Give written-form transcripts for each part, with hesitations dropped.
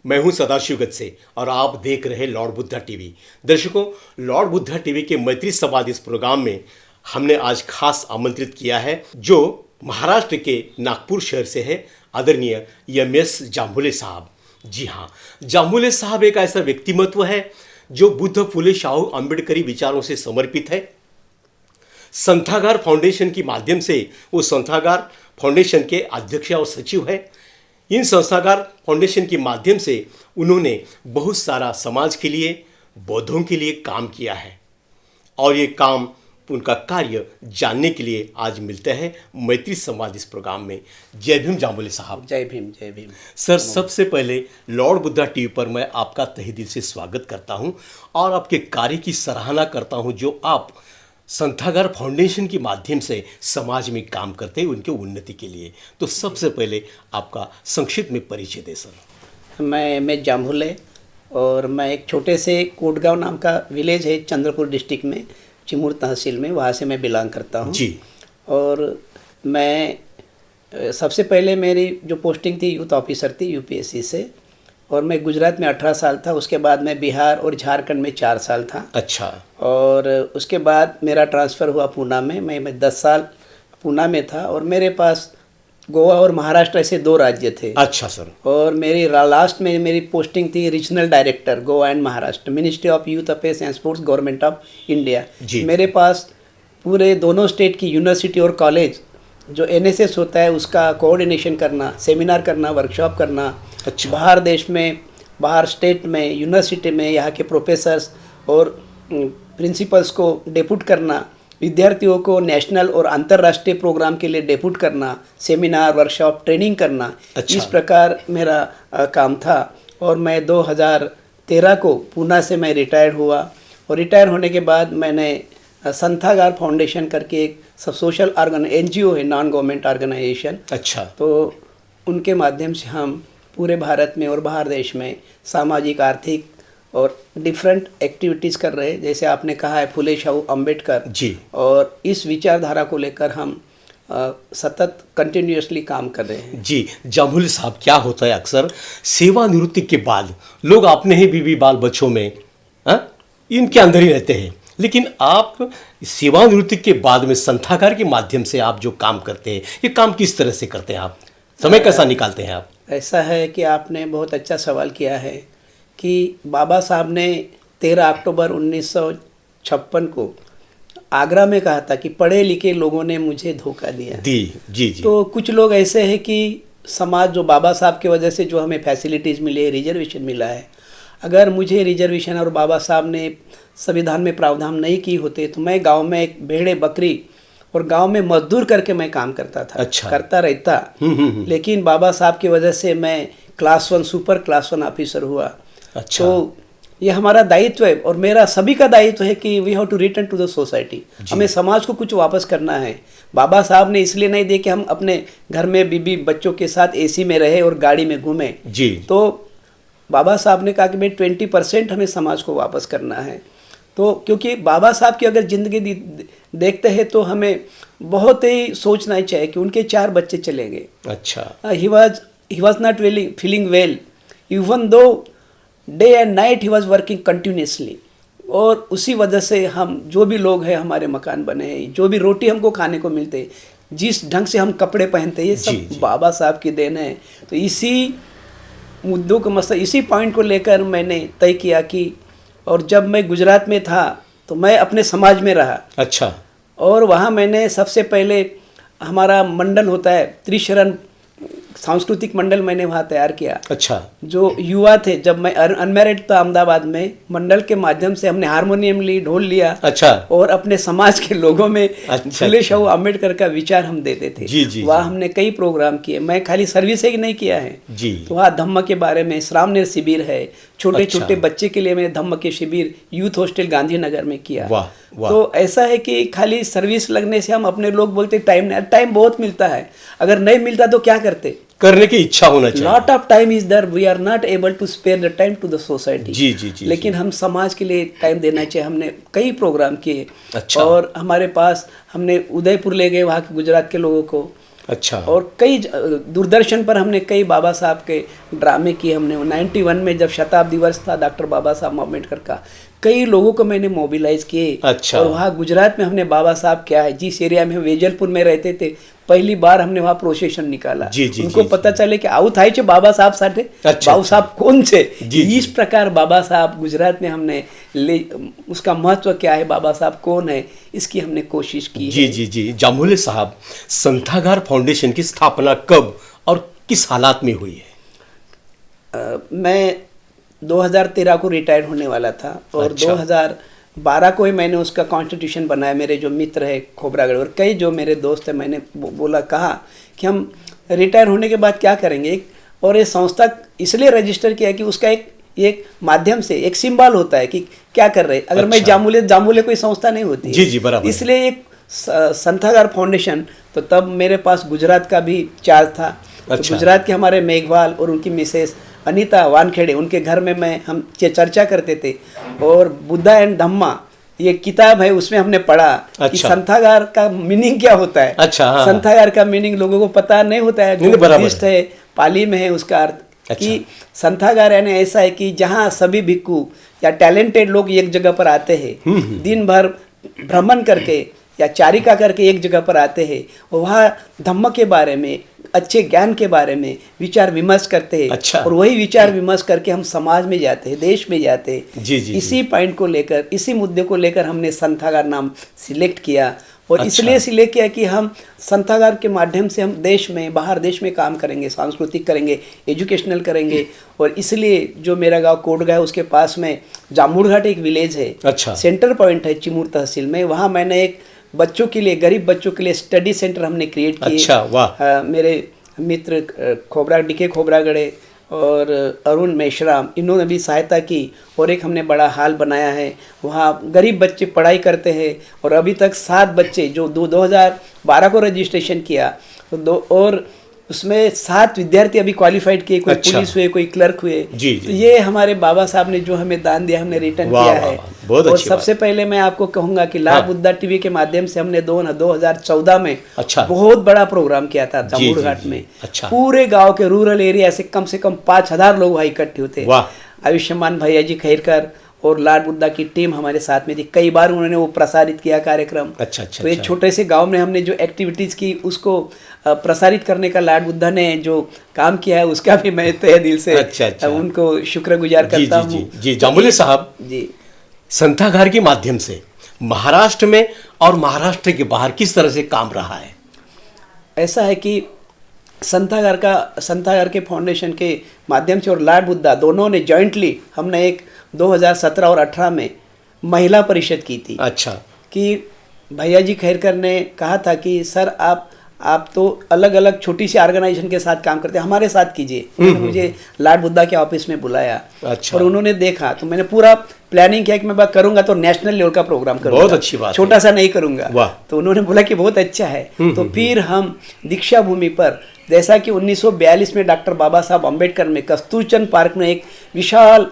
मैं हूं सदाशिव गजसे और आप देख रहे लॉर्ड बुद्धा टीवी। दर्शकों, लॉर्ड बुद्धा टीवी के मैत्री संवाद इस प्रोग्राम में हमने आज खास आमंत्रित किया है जो महाराष्ट्र के नागपुर शहर से है, आदरणीय एम.एस. जांभुले साहब। जी हाँ, जांभुले साहब एक ऐसा व्यक्तिमत्व है जो बुद्ध फुले शाहू अम्बेडकरी विचारों से समर्पित है। संथागार फाउंडेशन के माध्यम से वो संथागार फाउंडेशन के अध्यक्ष और सचिव है। इन संस्थागार फाउंडेशन के माध्यम से उन्होंने बहुत सारा समाज के लिए, बौद्धों के लिए काम किया है और ये काम, उनका कार्य जानने के लिए आज मिलते हैं मैत्री संवाद इस प्रोग्राम में। जय भीम जांभुले साहब। जय भीम, जय भीम। सर, सबसे पहले लॉर्ड बुद्धा टीवी पर मैं आपका तहे दिल से स्वागत करता हूं और आपके कार्य की सराहना करता हूं जो आप संथागार फाउंडेशन के माध्यम से समाज में काम करते हैं उनके उन्नति के लिए। तो सबसे पहले आपका संक्षिप्त में परिचय दें सर। मैं जांभुले और मैं एक छोटे से कोटगांव नाम का विलेज है चंद्रपुर डिस्ट्रिक्ट में, चिमूर तहसील में, वहाँ से मैं बिलोंग करता हूँ जी। और मैं सबसे पहले मेरी जो पोस्टिंग थी यूथ ऑफिसर थी यूपीएससी से, और मैं गुजरात में 18 साल था। उसके बाद मैं बिहार और झारखंड में 4 साल था। अच्छा। और उसके बाद मेरा ट्रांसफ़र हुआ पूना में। मैं 10 साल पूना में था और मेरे पास गोवा और महाराष्ट्र ऐसे 2 राज्य थे। अच्छा सर। और मेरी लास्ट में मेरी पोस्टिंग थी regional director Goa and Maharashtra, ministry of youth affairs and sports, government of India. मेरे पास पूरे दोनों स्टेट की यूनिवर्सिटी और कॉलेज जो एनएसएस होता है उसका कोऑर्डिनेशन करना, सेमिनार करना, वर्कशॉप करना। अच्छा। बाहर देश में, बाहर स्टेट में, यूनिवर्सिटी में यहाँ के प्रोफेसर्स और प्रिंसिपल्स को डेपुट करना, विद्यार्थियों को नेशनल और अंतर्राष्ट्रीय प्रोग्राम के लिए डेपुट करना, सेमिनार, वर्कशॉप, ट्रेनिंग करना। अच्छा। इस प्रकार मेरा काम था। और मैं 2013 को पूना से मैं रिटायर्ड हुआ और रिटायर होने के बाद मैंने संथागार फाउंडेशन करके एक सब सोशल एनजीओ है, नॉन गवर्नमेंट ऑर्गेनाइजेशन। अच्छा। तो उनके माध्यम से हम पूरे भारत में और बाहर देश में सामाजिक, आर्थिक और डिफरेंट एक्टिविटीज़ कर रहे हैं। जैसे आपने कहा है फुले शाहू अम्बेडकर जी, और इस विचारधारा को लेकर हम सतत कंटिन्यूअसली काम कर रहे हैं। जी जांभुले साहब, क्या होता है अक्सर सेवानिवृत्ति के बाद लोग अपने ही बीवी बाल बच्चों में इनके अंदर ही रहते हैं, लेकिन आप सेवानिवृत्ति के बाद में संथागार के माध्यम से आप जो काम करते हैं, ये काम किस तरह से करते हैं? आप समय कैसा निकालते हैं आप? ऐसा है कि आपने बहुत अच्छा सवाल किया है कि बाबा साहब ने 13 अक्टूबर 1956 को आगरा में कहा था कि पढ़े लिखे लोगों ने मुझे धोखा दिया। जी। तो कुछ लोग ऐसे हैं कि समाज जो बाबा साहब की वजह से जो हमें फैसिलिटीज़ मिली है, रिजर्वेशन मिला है, अगर मुझे रिजर्वेशन और बाबा साहब ने संविधान में प्रावधान नहीं की होते तो मैं गांव में एक भेड़े बकरी और गांव में मजदूर करके मैं काम करता था। अच्छा। करता रहता। लेकिन बाबा साहब की वजह से मैं क्लास 1 सुपर क्लास 1 ऑफिसर हुआ। अच्छा। तो ये हमारा दायित्व है और मेरा सभी का दायित्व है कि we have to return to the society. हमें समाज को कुछ वापस करना है। बाबा साहब ने इसलिए नहीं दिए कि हम अपने घर में बीबी बच्चों के साथ एसी में रहे और गाड़ी में घूमें जी। तो बाबा साहब ने कहा कि भाई 20% हमें समाज को वापस करना है। तो क्योंकि बाबा साहब की अगर ज़िंदगी देखते हैं तो हमें बहुत ही सोचना ही चाहिए कि उनके 4 बच्चे चले गए। अच्छा। He was not feeling well, even though day and night he was working continuously. और उसी वजह से हम जो भी लोग हैं, हमारे मकान बने हैं, जो भी रोटी हमको खाने को मिलते, जिस ढंग से हम कपड़े पहनते, ये सब बाबा साहब की देन है। तो इसी मुद्दों को इसी पॉइंट को लेकर मैंने तय किया कि, और जब मैं गुजरात में था तो मैं अपने समाज में रहा। अच्छा। और वहाँ मैंने सबसे पहले हमारा मंडल होता है त्रिशरण सांस्कृतिक मंडल, मैंने वहाँ तैयार किया। अच्छा। जो युवा थे, जब मैं अनमैरिड था अहमदाबाद में, मंडल के माध्यम से हमने हारमोनियम ली, ढोल लिया। अच्छा। और अपने समाज के लोगों में फुले शाहू अम्बेडकर का विचार हम देते थे। जी। वहाँ हमने कई प्रोग्राम किए। मैं खाली सर्विस ही नहीं किया है जी। तो वहाँ धम्म के बारे में श्रामनेर शिविर है, छोटे छोटे बच्चे के लिए मैंने धम्म के शिविर यूथ हॉस्टल गांधीनगर में किया। तो ऐसा है कि खाली सर्विस लगने से हम, अपने लोग बोलते टाइम बहुत मिलता है, अगर नहीं मिलता तो क्या करते? करने की इच्छा होना चाहिए। Lot of time is there, we are not able to spare the time to the society. जी। लेकिन हम समाज के लिए टाइम देना चाहिए। हमने कई प्रोग्राम किए। अच्छा। और हमारे पास हमने उदयपुर ले गए वहाँ के गुजरात के लोगों को। अच्छा। और कई दूरदर्शन पर हमने कई बाबा साहब के ड्रामे किए। हमने 91 में जब शताब्दी वर्ष था डॉक्टर बाबा साहब अम्बेडकर का, कई लोगों को मैंने मोबिलाइज किए। अच्छा। और वहाँ गुजरात में हमने बाबा साहब क्या है, जिस एरिया में वेजलपुर में रहते थे, पहली बार हमने वहाँ प्रोसेशन निकाला। उनको पता चले कि आउ थाई छे बाबा साहब साथे। बाबा साहब कौन छे? इस प्रकार बाबा साहब गुजरात में हमने उसका महत्व क्या है, बाबा साहब कौन है, इसकी हमने कोशिश की। जी। जामुले साहब, संथागार फाउंडेशन की स्थापना कब और किस हालात में हुई है? मैं 2013 को रिटायर होने वाला था और अच्छा। 2012 को ही मैंने उसका कॉन्स्टिट्यूशन बनाया। मेरे जो मित्र है खोबरागढ़ और कई जो मेरे दोस्त हैं, मैंने कहा कि हम रिटायर होने के बाद क्या करेंगे, और ये संस्था इसलिए रजिस्टर किया कि उसका एक माध्यम से एक सिंबल होता है कि क्या कर रहे हैं। अगर मैं जामुले कोई संस्था नहीं होती। जी बराबर। इसलिए एक संथागार फाउंडेशन, तो तब मेरे पास गुजरात का भी चार्ज था। अच्छा। तो गुजरात के हमारे मेघवाल और उनकी मिसेस अनीता वानखेड़े, उनके घर में हम चर्चा करते थे। और बुद्धा एंड धम्मा ये किताब है, उसमें हमने पढ़ा। अच्छा। कि संथागार का मीनिंग क्या होता है। अच्छा। हाँ। संथागार का मीनिंग लोगों को पता नहीं होता है। जो बुद्धिस्ट है, पाली में है उसका अर्थ। अच्छा। कि संथागार यानी ऐसा है कि जहाँ सभी भिक्खु या टैलेंटेड लोग एक जगह पर आते हैं, दिन भर भ्रमण करके या चारिका करके एक जगह पर आते हैं, और वहाँ धम्म के बारे में, अच्छे ज्ञान के बारे में विचार विमर्श करते हैं। अच्छा। और वही विचार विमर्श करके हम समाज में जाते हैं, देश में जाते हैं। जी। इसी पॉइंट को लेकर, इसी मुद्दे को लेकर हमने संथागार नाम सिलेक्ट किया। और अच्छा। इसलिए सिलेक्ट किया कि हम संथागार के माध्यम से हम देश में, बाहर देश में काम करेंगे, सांस्कृतिक करेंगे, एजुकेशनल करेंगे। और इसलिए जो मेरा गांव कोटगा है, उसके पास में जामुड़ घाट एक विलेज है। अच्छा। सेंटर पॉइंट है चिमूर तहसील में। वहाँ मैंने एक बच्चों के लिए, गरीब बच्चों के लिए स्टडी सेंटर हमने क्रिएट किए। अच्छा, वाह। मेरे मित्र डीके खोबरागढ़े और अरुण मेश्राम, इन्होंने भी सहायता की। और एक हमने बड़ा हॉल बनाया है, वहाँ गरीब बच्चे पढ़ाई करते हैं। और अभी तक 7 बच्चे जो 2012 को रजिस्ट्रेशन किया, तो और उसमें 7 विद्यार्थी अभी क्वालिफाइड किए, कोई अच्छा। पुलिस हुए, कोई क्लर्क हुए। जी। तो ये हमारे बाबा साहब ने जो हमें दान दिया, हमने रिटर्न किया है। और सबसे पहले मैं आपको कहूँगा कि लाल बुद्धा टीवी के माध्यम से हमने 2014 में अच्छा। बहुत बड़ा प्रोग्राम किया था जामुड़ घाट में। अच्छा। पूरे गांव के रूरल एरिया से कम 5,000 लोग वहाँ इकट्ठे होते। आयुष्मान भैया जी खैरकर और लाल बुद्धा की टीम हमारे साथ में थी। कई बार उन्होंने वो प्रसारित किया कार्यक्रम। अच्छा। तो ये छोटे से गांव में हमने जो एक्टिविटीज़ की, उसको प्रसारित करने का लाल बुद्धा ने जो काम किया है, उसका भी मैं तहे दिल से अच्छा। उनको शुक्रगुजार करता हूँ। जी जामुले साहब, जी संथागार के माध्यम से महाराष्ट्र में और महाराष्ट्र के बाहर किस तरह से काम रहा है? ऐसा है कि संथागार के फाउंडेशन के माध्यम से और लाल बुद्धा दोनों ने जॉइंटली, हमने एक 2017 और 18 में महिला परिषद की थी। अच्छा। कि भैया जी खैरकर ने कहा था कि सर आप तो अलग अलग छोटी सी ऑर्गेनाइजेशन के साथ काम करते हैं, हमारे साथ कीजिए। उन्होंने मुझे लाल बुद्धा के ऑफिस में बुलाया। अच्छा। और उन्होंने देखा, तो मैंने पूरा प्लानिंग किया कि मैं बात करूंगा तो नेशनल लेवल का प्रोग्राम करूंगा। बहुत अच्छी बात, छोटा सा नहीं करूंगा। तो उन्होंने बोला कि बहुत अच्छा है। तो फिर हम दीक्षा भूमि पर, जैसा कि 1942 में डॉक्टर बाबा साहब अम्बेडकर में कस्तूरचंद पार्क में एक विशाल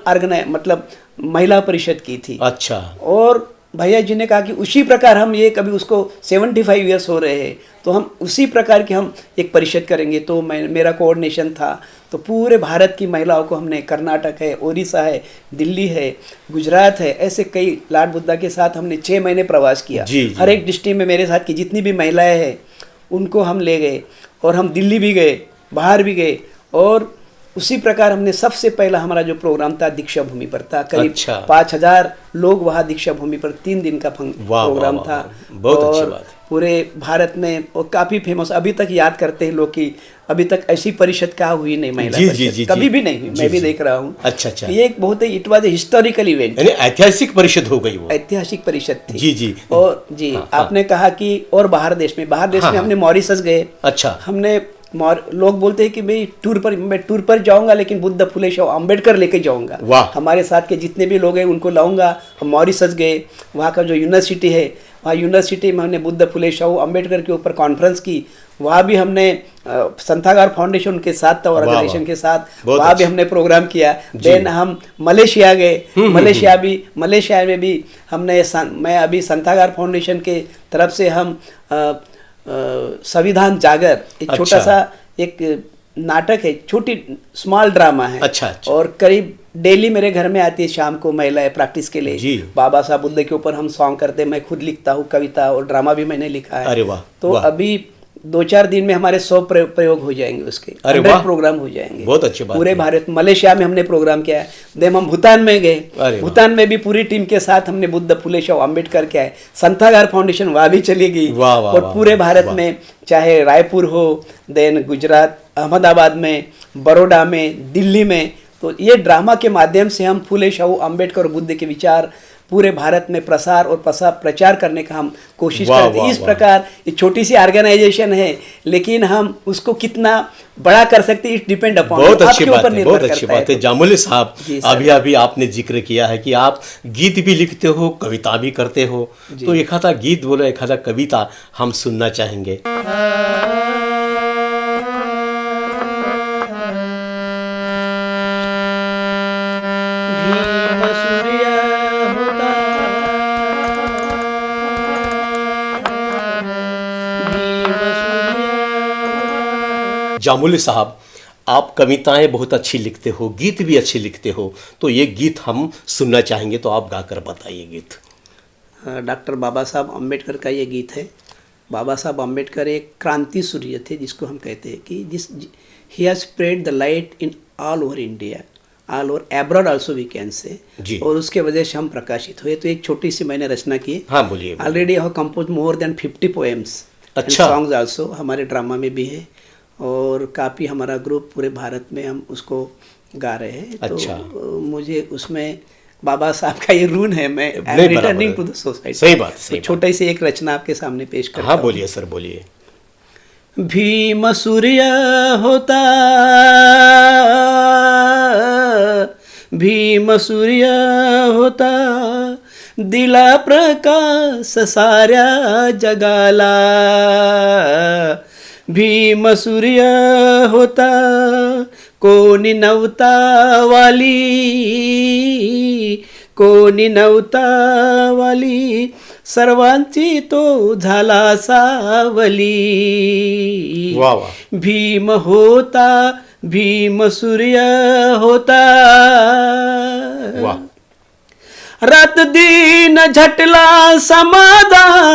महिला परिषद की थी। अच्छा। और भैया जी ने कहा कि उसी प्रकार हम ये, कभी उसको 75 ईयर्स हो रहे हैं, तो हम उसी प्रकार की हम एक परिषद करेंगे। तो मेरा कोऑर्डिनेशन था। तो पूरे भारत की महिलाओं को हमने, कर्नाटक है, उड़ीसा है, दिल्ली है, गुजरात है, ऐसे कई लाल बुद्धा के साथ हमने 6 महीने प्रवास किया। हर एक डिस्ट्रिक्ट में मेरे साथ की जितनी भी महिलाएं हैं उनको हम ले गए। और हम दिल्ली भी गए, बाहर भी गए। और उसी प्रकार हमने सबसे पहला हमारा जो प्रोग्राम था दीक्षा भूमि पर था। करीब 5,000 लोग वहाँ दीक्षा भूमि पर 3 दिन का प्रोग्राम था। बहुत अच्छी बात। पूरे भारत में और काफ़ी फेमस, अभी तक याद करते हैं लोग कि अभी तक ऐसी परिषद कहाँ हुई नहीं, महिला परिषद कभी भी नहीं हुई। मैं भी देख रहा हूँ। अच्छा। ये एक बहुत ही, it was a historical event, ऐतिहासिक परिषद हो गई, वो ऐतिहासिक परिषद थी। जी। और जी आपने कहा कि और बाहर देश में हमने मॉरिशस गए। अच्छा। हमने लोग बोलते हैं कि मैं टूर पर जाऊंगा, लेकिन बुद्ध फुले शाह अम्बेडकर लेके जाऊंगा। हमारे साथ के जितने भी लोग हैं उनको लाऊंगा। हम मॉरिशस गए, वहाँ का जो यूनिवर्सिटी है, वहाँ यूनिवर्सिटी में हमने बुद्ध फुले शाह अम्बेडकर के ऊपर कॉन्फ्रेंस की। वहाँ भी हमने संथागार फाउंडेशन के साथ था, ऑर्गेनाइजेशन के साथ, वहाँ भी हमने प्रोग्राम किया। देन हम मलेशिया गए। मलेशिया में भी हमने, मैं अभी संथागार फाउंडेशन के तरफ से हम संविधान जागर, एक छोटा अच्छा। सा एक नाटक है, छोटी स्मॉल ड्रामा है। अच्छा। और करीब डेली मेरे घर में आती है शाम को महिलाएं प्रैक्टिस के लिए जी। बाबा साहब बुद्ध के ऊपर हम सॉन्ग करते हैं, मैं खुद लिखता हूँ कविता और ड्रामा भी मैंने लिखा है। अरे वाह, तो वाह। अभी 2-4 दिन में हमारे 100 प्रयोग हो जाएंगे, उसके अरे 100 वाह। प्रोग्राम हो जाएंगे। बहुत अच्छी बात पूरे है। भारत, मलेशिया में हमने प्रोग्राम किया है, देन हम भूटान में गए, अरे वाह। भूटान में भी पूरी टीम के साथ हमने बुद्ध फुले शाह अम्बेडकर के आए, संथागार फाउंडेशन वहाँ भी चली गई। वाह, वाह, और वाह, पूरे वाह, भारत वाह। में, चाहे रायपुर हो, देन गुजरात, अहमदाबाद में, बड़ौदा में, दिल्ली में, तो ये ड्रामा के माध्यम से हम फुले शाह अम्बेडकर और बुद्ध के विचार पूरे भारत में प्रसार और प्रचार करने का हम कोशिश वाह, करते हैं। वाह, इस वाह। प्रकार एक छोटी सी ऑर्गेनाइजेशन है, लेकिन हम उसको कितना बड़ा कर सकते हैं, इट डिपेंड अपॉन, बहुत अच्छी आपके बात ऊपर है, निर्भर बहुत अच्छी करता है। बात है। जामुले साहब, जी सर। अभी अभी आपने जिक्र किया है कि आप गीत भी लिखते हो, कविता भी करते हो, तो एक आधा गीत बोलो, एक आधा कविता हम सुनना चाहेंगे। भीम सूर्य होता, भीम सूर्य होता। जामुले साहब, आप कविताएं बहुत अच्छी लिखते हो, गीत भी अच्छे लिखते हो, तो ये गीत हम सुनना चाहेंगे, तो आप गाकर बताइए गीत। डॉक्टर बाबा साहब अम्बेडकर का ये गीत है। बाबा साहब अम्बेडकर एक क्रांति सूर्य थे, जिसको हम कहते हैं कि he has spread the light in all over India, all over abroad also we can say, और उसके वजह से हम प्रकाशित हुए। तो एक छोटी सी मैंने रचना की। हाँ बोलिए। Already I have compose more than 50 poems, अच्छा। सॉन्ग्स आल्सो, हमारे ड्रामा में भी है, और काफ़ी हमारा ग्रुप पूरे भारत में हम उसको गा रहे हैं। अच्छा। तो मुझे उसमें बाबा साहब का ये रून है, मैं नहीं, रिटर्निंग टू बराबर द सोसाइटी। सही बात, सही तो छोटी सी एक रचना आपके सामने पेश करता हाँ हूँ। बोलिए सर, बोलिए। भीम सूर्य होता, भीम सूर्य होता, दिला प्रकाश साऱ्या जगाला। भीम सूर्य होता, कोणी नव्हता वाली, कोणी नव्हता वाली, सर्वांची तो झाला सावली। वाह वाह। भीम होता, भीम सूर्य होता। वाह। रात दिन झटला समाजासाठी,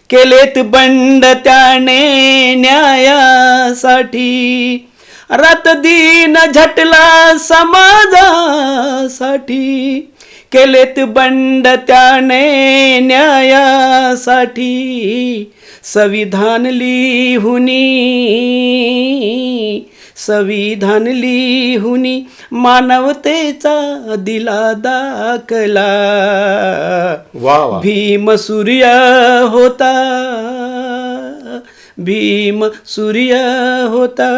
केलेत बंड त्याने न्यायासाठी। रात दिन झटला समाजासाठी, केलेत बंड त्याने न्यायासाठी। संविधान लिहुनी, संविधान लिहुनी, मानवतेचा दिला दाखला। वाह वाह। भीम सूर्य होता, भीम सूर्य होता।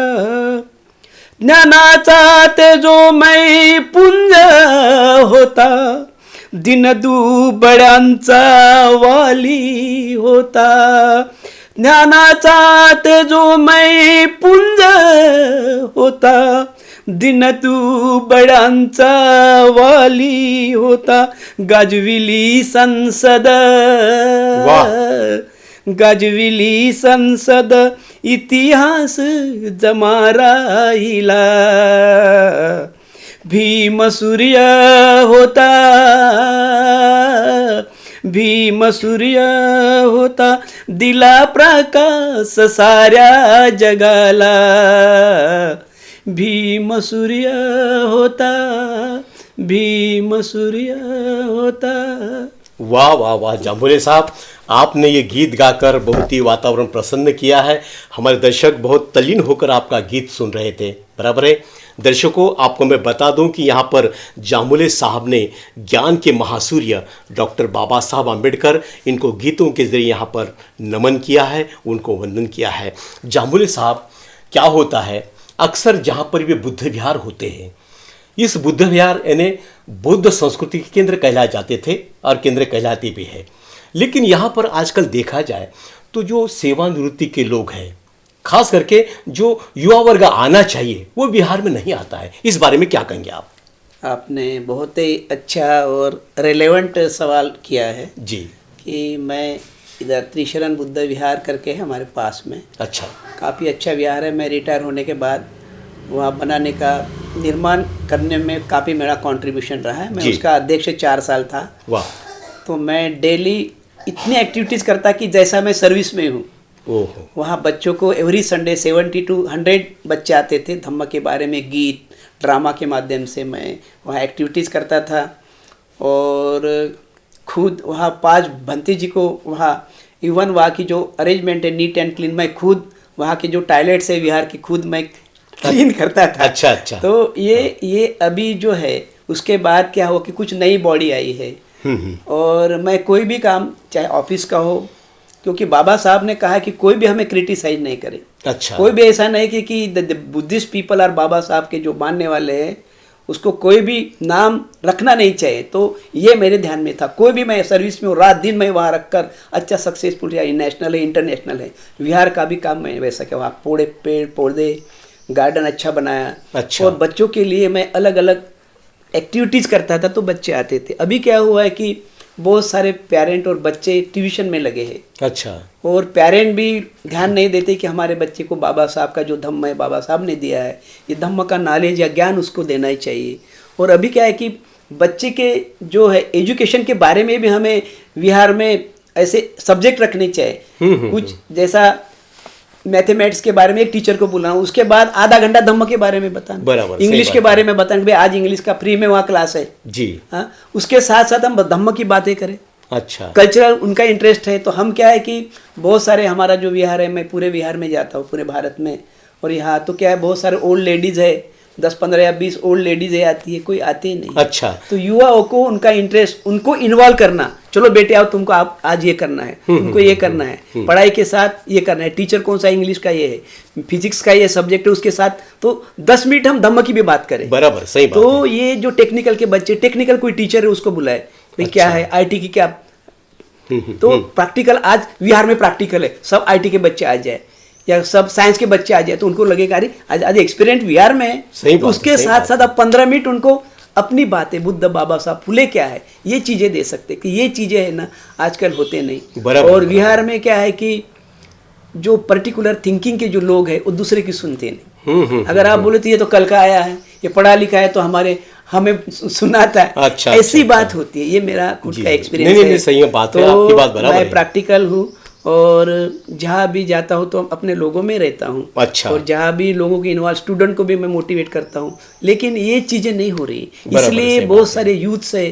ज्ञानाचा तेजोमय पुंज होता, दिन दुबळ्यांचा वाली होता। ज्ञानाचा तेजोमय पुंज होता, दिन दुबळ्यांचा वाली होता। गाजविली संसद, गाजविली संसद, इतिहास जमा राहिला। भीम सूर्य होता, भीम सूर्य होता, दिला प्रकाश साऱ्या जगाला। भीम सूर्य होता, भीम सूर्य होता। वाह वाह वाह। जामुले साहब, आपने ये गीत गाकर बहुत ही वातावरण प्रसन्न किया है। हमारे दर्शक बहुत तल्लीन होकर आपका गीत सुन रहे थे, बराबर है। दर्शकों, आपको मैं बता दूं कि यहाँ पर जामुले साहब ने ज्ञान के महासूर्य डॉक्टर बाबा साहब आम्बेडकर, इनको गीतों के जरिए यहाँ पर नमन किया है, उनको वंदन किया है। जामुले साहब, क्या होता है, अक्सर जहाँ पर भी बुद्ध विहार होते हैं, इस बुद्ध विहार यानी बौद्ध संस्कृति के केंद्र कहलाए जाते थे और केंद्र कहलाते भी है। लेकिन यहाँ पर आजकल देखा जाए तो जो सेवानिवृत्ति के लोग हैं, खास करके जो युवा वर्ग आना चाहिए, वो बिहार में नहीं आता है। इस बारे में क्या कहेंगे आप? आपने बहुत ही अच्छा और रेलेवेंट सवाल किया है जी। कि मैं इधर त्रिशरण बुद्ध विहार करके है हमारे पास में। अच्छा। काफ़ी अच्छा विहार है। मैं रिटायर होने के बाद वहाँ बनाने का निर्माण करने में काफ़ी मेरा कंट्रीब्यूशन रहा है। मैं उसका अध्यक्ष 4 साल था। वाह। तो मैं डेली इतनी एक्टिविटीज़ करता कि जैसा मैं सर्विस में हूँ। ओहो। वहाँ बच्चों को एवरी संडे 70 to 100 बच्चे आते थे। धम्म के बारे में गीत ड्रामा के माध्यम से मैं वहाँ एक्टिविटीज़ करता था। और खुद वहाँ 5 भंती जी को वहाँ इवन वहाँ की जो अरेंजमेंट है नीट एंड क्लीन, मैं खुद वहाँ के जो टॉयलेट्स है विहार की खुद मैं क्लीन करता था। अच्छा अच्छा। तो ये अभी जो है उसके बाद क्या हुआ कि कुछ नई बॉडी आई है। और मैं कोई भी काम चाहे ऑफिस का हो, क्योंकि बाबा साहब ने कहा कि कोई भी हमें क्रिटिसाइज नहीं करे। अच्छा। कोई भी ऐसा नहीं कि द बुद्धिस्ट पीपल और बाबा साहब के जो मानने वाले हैं उसको कोई भी नाम रखना नहीं चाहिए। तो ये मेरे ध्यान में था। कोई भी मैं सर्विस में हूँ, रात दिन मैं वहाँ रखकर अच्छा सक्सेसफुल, या नेशनल है इंटरनेशनल है, विहार का भी काम मैं वैसा क्या वहाँ पेड़ पौधे गार्डन अच्छा बनाया। अच्छा। और बच्चों के लिए मैं अलग अलग एक्टिविटीज़ करता था तो बच्चे आते थे। अभी क्या हुआ है कि बहुत सारे पेरेंट और बच्चे ट्यूशन में लगे हैं। अच्छा। और पेरेंट भी ध्यान नहीं देते कि हमारे बच्चे को बाबा साहब का जो धम्म है बाबा साहब ने दिया है, ये धम्म का नॉलेज या ज्ञान उसको देना ही चाहिए। और अभी क्या है कि बच्चे के जो है एजुकेशन के बारे में भी हमें विहार में ऐसे सब्जेक्ट रखने चाहिए। कुछ जैसा मैथमेटिक्स के बारे में एक टीचर को बुलाऊं, उसके बाद आधा घंटा धम्म के बारे में बताना, बराबर इंग्लिश के बारे में बताना, भाई आज इंग्लिश का फ्री में वहाँ क्लास है जी। हाँ, उसके साथ साथ हम धम्म की बातें करें। अच्छा। कल्चरल उनका इंटरेस्ट है। तो हम क्या है कि बहुत सारे हमारा जो विहार है, मैं पूरे विहार में जाता हूँ पूरे भारत में, और यहाँ तो क्या है बहुत सारे ओल्ड लेडीज़ है, 10, 15 या 20 ओल्ड लेडीज़ आती है, कोई आती ही नहीं। अच्छा। तो युवाओं को उनका इंटरेस्ट, उनको इन्वॉल्व करना, चलो बेटे आओ तुमको आप आज ये करना है, तुमको ये करना है, पढ़ाई के साथ ये करना है, टीचर कौन सा इंग्लिश का ये है, फिजिक्स का ये सब्जेक्ट है, उसके साथ तो 10 मिनट हम धम्म की भी बात करें। बराबर सही बात तो है। ये जो टेक्निकल के बच्चे, टेक्निकल कोई टीचर है उसको बुलाए, भाई क्या है आईटी की क्या, तो प्रैक्टिकल आज विहार में प्रैक्टिकल है, सब आईटी के बच्चे आ जाए या सब साइंस के बच्चे आ जाए तो उनको लगेगा अरे आज आज एक्सपीरियंस विहार में है। सही तो उसके साथ साथ अब 15 मिनट उनको अपनी बातें, बुद्ध बाबा साहब फुले क्या है ये चीज़ें दे सकते कि ये चीज़ें है ना आजकल होते नहीं। और विहार में क्या है कि जो पर्टिकुलर थिंकिंग के जो लोग हैं वो दूसरे की सुनते नहीं। अगर आप बोले तो ये तो कल का आया है, ये पढ़ा लिखा है तो हमें सुनाता है। अच्छा, ऐसी अच्छा, बात होती है। ये मेरा खुद का एक्सपीरियंस है। नहीं, सही बात है, आपकी बात बराबर है। मैं प्रैक्टिकल हूँ और जहाँ भी जाता हूँ तो अपने लोगों में रहता हूँ। अच्छा। और जहाँ भी लोगों की इन्वॉल्व, स्टूडेंट को भी मैं मोटिवेट करता हूँ, लेकिन ये चीज़ें नहीं हो रही, इसलिए बहुत सारे यूथ है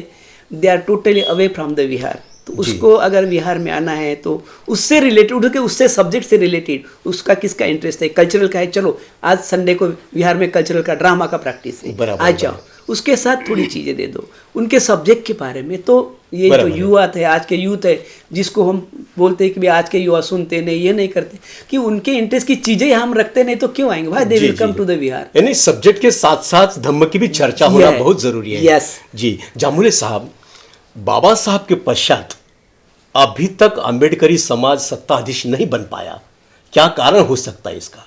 they are totally away from the vihar. तो उसको अगर विहार में आना है तो उससे रिलेटेड, उससे सब्जेक्ट से रिलेटेड उसका किसका इंटरेस्ट है, कल्चरल का है, चलो आज संडे को विहार में कल्चरल का ड्रामा का प्रैक्टिस है, आ जाओ, उसके साथ थोड़ी चीज़ें दे दो उनके सब्जेक्ट के बारे में। तो ये जो युवा थे, आज के यूथ है, जिसको हम बोलते हैं कि भाई आज के युवा सुनते नहीं, ये नहीं करते कि उनके इंटरेस्ट की चीज़ें हम रखते नहीं तो क्यों आएंगे भाई, they will come to the vihar. यानी सब्जेक्ट के साथ साथ धम्म की भी चर्चा होना बहुत जरूरी है। यस जी। जामुले साहब, बाबा साहब के पश्चात अभी तक अम्बेडकरी समाज सत्ताधीश नहीं बन पाया, क्या कारण हो सकता है इसका?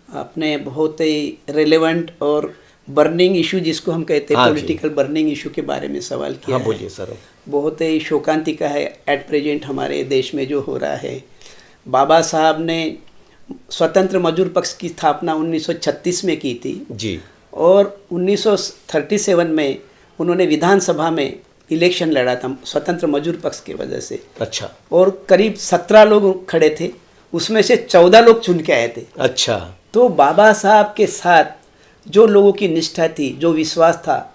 आपने बहुत ही रिलेवेंट और बर्निंग इशू जिसको हम कहते हैं, पॉलिटिकल बर्निंग इशू के बारे में सवाल किया। हाँ, बोलिए सर। बहुत ही शोकांतिका है एट प्रेजेंट हमारे देश में जो हो रहा है। बाबा साहब ने स्वतंत्र मजदूर पक्ष की स्थापना 1936 में की थी जी, और 1937 में उन्होंने विधानसभा में इलेक्शन लड़ा था स्वतंत्र मजदूर पक्ष की वजह से। अच्छा। और करीब 17 लोग खड़े थे, उसमें से 14 लोग चुन के आए थे। अच्छा। तो बाबा साहब के साथ जो लोगों की निष्ठा थी, जो विश्वास था,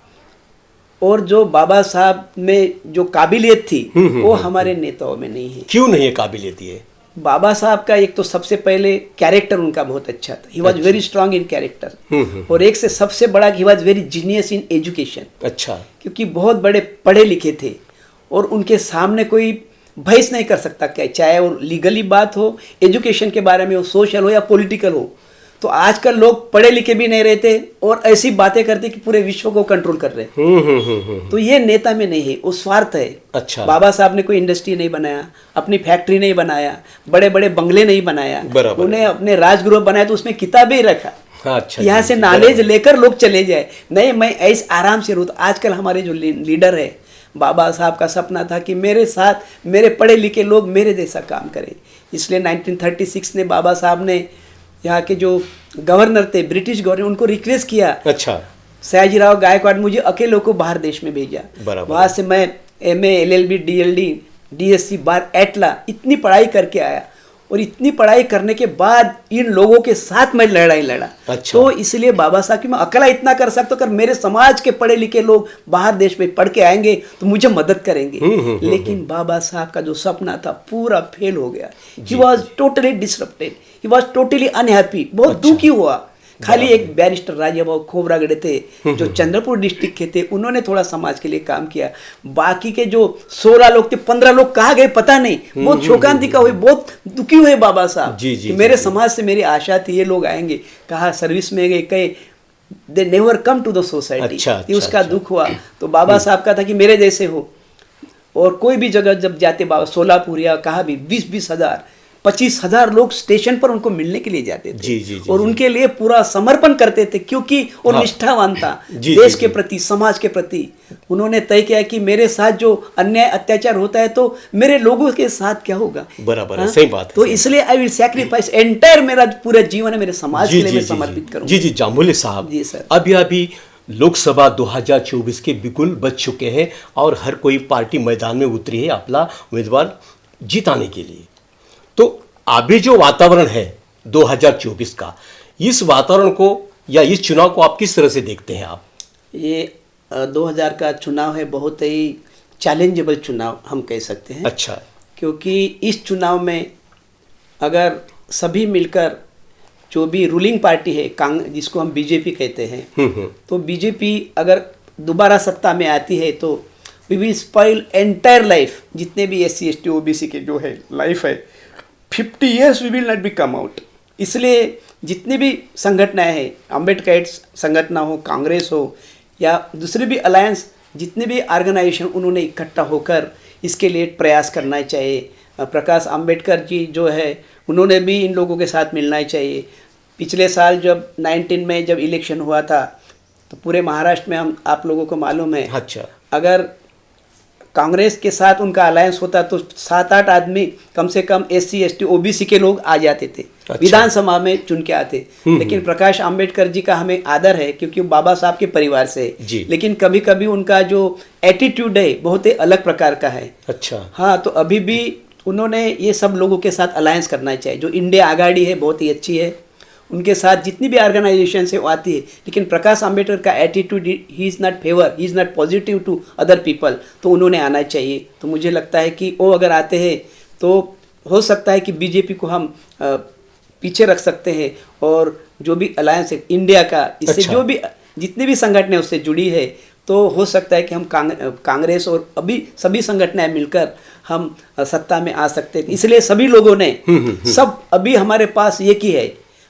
और जो बाबा साहब में जो काबिलियत थी वो हमारे नेताओं में नहीं है। क्यों नहीं है काबिलियत? ये बाबा साहब का एक तो सबसे पहले कैरेक्टर उनका बहुत अच्छा था, he was very strong in character, और एक से सबसे बड़ा he was very genius in education. अच्छा। क्योंकि बहुत बड़े पढ़े लिखे थे और उनके सामने कोई बहस नहीं कर सकता, क्या चाहे वो लीगली बात हो, एजुकेशन के बारे में हो, सोशल हो या पॉलिटिकल हो। तो आजकल लोग पढ़े लिखे भी नहीं रहते और ऐसी बातें करते कि पूरे विश्व को कंट्रोल कर रहे हैं। तो ये नेता में नहीं है, वो स्वार्थ है। अच्छा। बाबा साहब ने कोई इंडस्ट्री नहीं बनाया, अपनी फैक्ट्री नहीं बनाया, बड़े बड़े बंगले नहीं बनाया, उन्हें अपने राजगृह बनाया तो उसमें किताबें रखा। अच्छा। यहाँ से नॉलेज लेकर लोग चले जाए, नहीं मैं ऐसे आराम से रहूँ। आजकल हमारे जो लीडर है, बाबा साहब का सपना था कि मेरे साथ मेरे पढ़े लिखे लोग मेरे जैसा काम करें। इसलिए 1936 ने बाबा साहब ने यहाँ के जो गवर्नर थे, ब्रिटिश गवर्नर, उनको रिक्वेस्ट किया, अच्छा, सयाजीराव गायकवाड़, मुझे अकेले को बाहर देश में भेजा। वहाँ से मैं MA, LLB, DLD, DSc, बार एटला इतनी पढ़ाई करके आया, और इतनी पढ़ाई करने के बाद इन लोगों के साथ मैं लड़ाई लड़ा। अच्छा। तो इसलिए बाबा साहब कि मैं अकेला इतना कर सकता हूँ, अगर मेरे समाज के पढ़े लिखे लोग बाहर देश में पढ़ के आएंगे तो मुझे मदद करेंगे। लेकिन बाबा साहब का जो सपना था पूरा फेल हो गया। He was totally disrupted, he was totally unhappy, बहुत दुखी हुआ। खाली एक बैरिस्टर राजाभाऊ खोबरागड़े थे जो चंद्रपुर डिस्ट्रिक्ट के थे, उन्होंने थोड़ा समाज के लिए काम किया। बाकी के जो 16 लोग थे, 15 लोग कहाँ गए पता नहीं। बहुत शोकांतिका हुए, बहुत दुखी हुए बाबा साहब कि मेरे समाज से मेरी आशा थी ये लोग आएंगे, कहा सर्विस में गए, कहे they never come to the society. उसका दुख हुआ। तो बाबा साहब का था कि मेरे जैसे हो, और कोई भी जगह जब जाते बाबा, सोलापुर या कहा भी 20-20 हज़ार 25,000 लोग स्टेशन पर उनको मिलने के लिए जाते थे। और उनके लिए पूरा समर्पण करते थे, क्योंकि वो निष्ठावान था देश के प्रति, समाज के प्रति। उन्होंने तय किया कि मेरे साथ जो अन्याय अत्याचार होता है तो मेरे लोगों के साथ क्या होगा। बराबर है, सही बात है। तो इसलिए आई विल सैक्रिफाइस एंटायर, मेरा पूरा जीवन है मेरे समाज के लिए मैं समर्पित करूंगा। जी जामुले साहब, जी सर, अभी लोकसभा 2024 के बिल्कुल बच चुके हैं और हर कोई पार्टी मैदान में उतरी है अपना उम्मीदवार जिताने के लिए। तो अभी जो वातावरण है 2024 का, इस वातावरण को या इस चुनाव को आप किस तरह से देखते हैं आप? ये 2000 का चुनाव है, बहुत ही चैलेंजेबल चुनाव हम कह सकते हैं। अच्छा। क्योंकि इस चुनाव में अगर सभी मिलकर, जो भी रूलिंग पार्टी है जिसको हम बीजेपी कहते हैं, तो बीजेपी अगर दोबारा सत्ता में आती है तो we will spoil entire life, जितने भी SC ST OBC के जो है लाइफ है, 50 years we will not be come out. इसलिए जितनी भी संगठनाएं हैं, अम्बेडकर संगठन हो, कांग्रेस हो या दूसरी भी अलायंस, जितने भी ऑर्गेनाइजेशन, उन्होंने इकट्ठा होकर इसके लिए प्रयास करना चाहिए। प्रकाश आम्बेडकर जी जो है, उन्होंने भी इन लोगों के साथ मिलना चाहिए। पिछले साल जब 19 में जब इलेक्शन हुआ था तो पूरे महाराष्ट्र में आप लोगों को मालूम है, अच्छा, अगर कांग्रेस के साथ उनका अलायंस होता तो 7-8 आदमी कम से कम SC ST OBC के लोग आ जाते थे। अच्छा। विधानसभा में चुन के आते। लेकिन प्रकाश आम्बेडकर जी का हमें आदर है क्योंकि वो बाबा साहब के परिवार से है, लेकिन कभी कभी उनका जो एटीट्यूड है बहुत ही अलग प्रकार का है। अच्छा। हाँ, तो अभी भी उन्होंने ये सब लोगों के साथ अलायंस करना चाहिए। जो इंडिया आघाड़ी है बहुत ही अच्छी है, उनके साथ जितनी भी ऑर्गेनाइजेशन से वो आती है, लेकिन प्रकाश आम्बेडकर का attitude, he is not favour, he is not positive to other people, तो उन्होंने आना चाहिए। तो मुझे लगता है कि वो अगर आते हैं तो हो सकता है कि बीजेपी को हम पीछे रख सकते हैं, और जो भी अलायंस है इंडिया का, इससे जो भी जितनी भी संगठन है उससे जुड़ी है, तो हो सकता है कि हम कांग्रेस और अभी सभी संगठनें मिलकर हम सत्ता में आ सकते हैं। इसलिए सभी लोगों ने सब, अभी हमारे पास ये की है,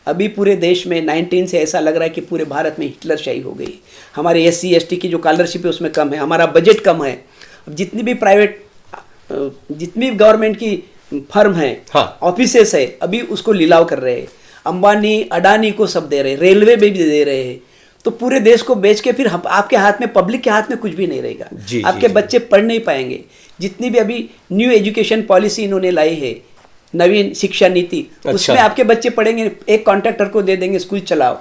अभी पूरे देश में 19 से ऐसा लग रहा है कि पूरे भारत में हिटलरशाही हो गई। हमारे SC ST की जो स्कॉलरशिप है उसमें कम है, हमारा बजट कम है। अब जितनी भी प्राइवेट, जितनी भी गवर्नमेंट की फर्म है, ऑफिसेस है, अभी उसको लिलाव कर रहे हैं। अंबानी अडानी को सब दे रहे हैं, रेलवे में भी दे रहे हैं। तो पूरे देश को बेच के फिर आपके हाथ में, पब्लिक के हाथ में कुछ भी नहीं रहेगा। आपके बच्चे पढ़ नहीं पाएंगे। जितनी भी अभी न्यू एजुकेशन पॉलिसी इन्होंने लाई है, नवीन शिक्षा नीति, उसमें आपके बच्चे पढ़ेंगे, एक कॉन्ट्रैक्टर को दे देंगे स्कूल चलाओ।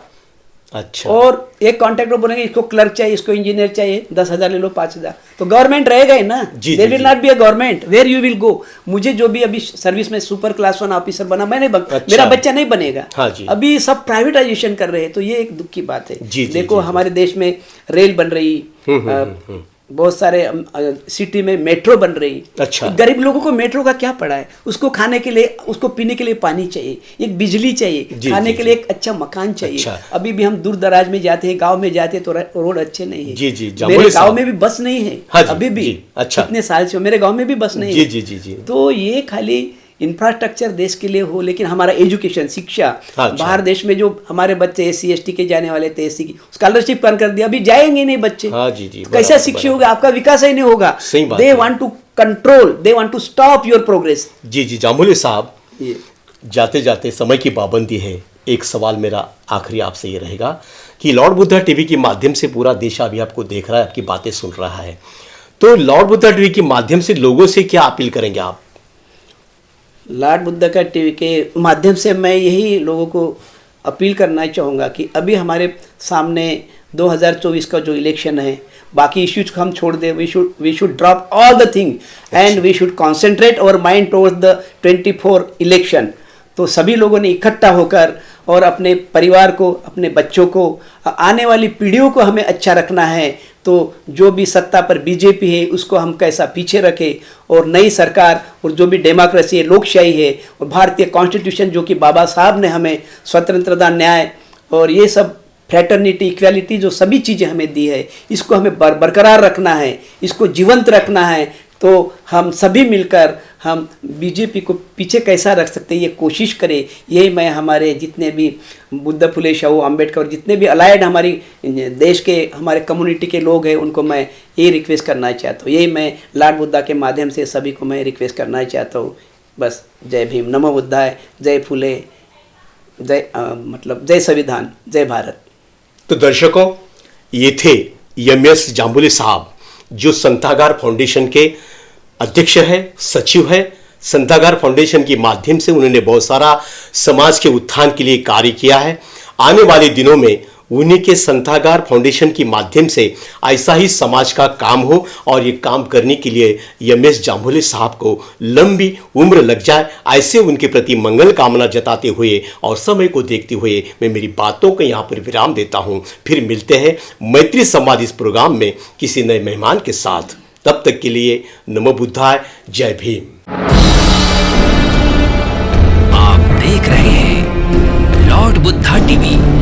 अच्छा। और एक कॉन्ट्रैक्टर बोलेंगे इसको क्लर्क चाहिए, इसको इंजीनियर चाहिए, 10,000 ले लो, 5,000, तो गवर्नमेंट रहेगा ही ना। There will not be a government where you will go. मुझे जो भी अभी सर्विस में सुपर क्लास 1 ऑफिसर बना, मैं मेरा बच्चा नहीं बनेगा। अभी सब प्राइवेटाइजेशन कर रहे हैं, तो ये एक दुख की बात है। देखो हमारे देश में रेल बन रही, बहुत सारे सिटी में मेट्रो बन रही। अच्छा। गरीब लोगों को मेट्रो का क्या पड़ा है? उसको खाने के लिए, उसको पीने के लिए पानी चाहिए, एक बिजली चाहिए, खाने के लिए एक अच्छा मकान चाहिए। अच्छा। अभी भी हम दूर दराज में जाते हैं, गांव में जाते हैं तो रोड अच्छे नहीं है। मेरे गांव में भी बस नहीं है अभी भी। अच्छा। कितने साल से मेरे गांव में भी बस नहीं है। तो ये खाली इंफ्रास्ट्रक्चर देश के लिए हो, लेकिन हमारा एजुकेशन, शिक्षा, बाहर देश में जो हमारे बच्चे SC ST के जाने वाले थे, SC की स्कॉलरशिप बंद कर दिया, अभी जाएंगे नहीं बच्चे। कैसा शिक्षा होगा? आपका विकास ही नहीं होगा। They want to control, they want to stop your progress. जी जामुले साहब, जाते जाते समय की पाबंदी है, एक सवाल मेरा आखिरी आपसे ये रहेगा कि लॉर्ड बुद्धा TV के माध्यम से पूरा देश अभी आपको देख रहा है, आपकी बातें सुन रहा है, तो लॉर्ड बुद्धा टीवी के माध्यम से लोगों से क्या अपील करेंगे आप? लॉर्ड बुद्धा का टीवी के माध्यम से मैं यही लोगों को अपील करना चाहूँगा कि अभी हमारे सामने 2024 का जो इलेक्शन है, बाकी इश्यूज को हम छोड़ दें, we should drop all the thing and we should concentrate our mind towards the 24 election. तो सभी लोगों ने इकट्ठा होकर और अपने परिवार को, अपने बच्चों को, आने वाली पीढ़ियों को हमें अच्छा रखना है। तो जो भी सत्ता पर बीजेपी है उसको हम कैसा पीछे रखें, और नई सरकार और जो भी डेमोक्रेसी है, लोकशाही है, और भारतीय कॉन्स्टिट्यूशन जो कि बाबा साहब ने हमें स्वतंत्रता, न्याय और ये सब फ्रेटर्निटी, इक्वालिटी जो सभी चीज़ें हमें दी है, इसको हमें बरकरार रखना है, इसको जीवंत रखना है। तो हम सभी मिलकर हम बीजेपी को पीछे कैसा रख सकते हैं ये कोशिश करें। यही मैं हमारे जितने भी बुद्ध फुले शाहू अम्बेडकर और जितने भी अलाइड हमारी देश के हमारे कम्युनिटी के लोग हैं उनको मैं ये रिक्वेस्ट करना चाहता हूँ। यही मैं लॉर्ड बुद्धा के माध्यम से सभी को मैं रिक्वेस्ट करना चाहता हूँ। बस जय भीम, नमो बुद्धाय, जय फुले, जय जय संविधान, जय भारत। तो दर्शकों, ये थे एम.एस. जाम्बुले साहब जो संतागार फाउंडेशन के अध्यक्ष है, सचिव है। संतागार फाउंडेशन के माध्यम से उन्होंने बहुत सारा समाज के उत्थान के लिए कार्य किया है। आने वाले दिनों में उन्हीं के संतागार फाउंडेशन के माध्यम से ऐसा ही समाज का काम हो, और ये काम करने के लिए एम.एस. जाम्बुले साहब को लंबी उम्र लग जाए, ऐसे उनके प्रति मंगल कामना जताते हुए और समय को देखते हुए मैं मेरी बातों को यहाँ पर विराम देता हूँ। फिर मिलते हैं मैत्री संवाद इस प्रोग्राम में किसी नए मेहमान के साथ। तब तक के लिए नमो बुद्धाय, जय भीम। आप देख रहे हैं लॉर्ड बुद्धा टीवी।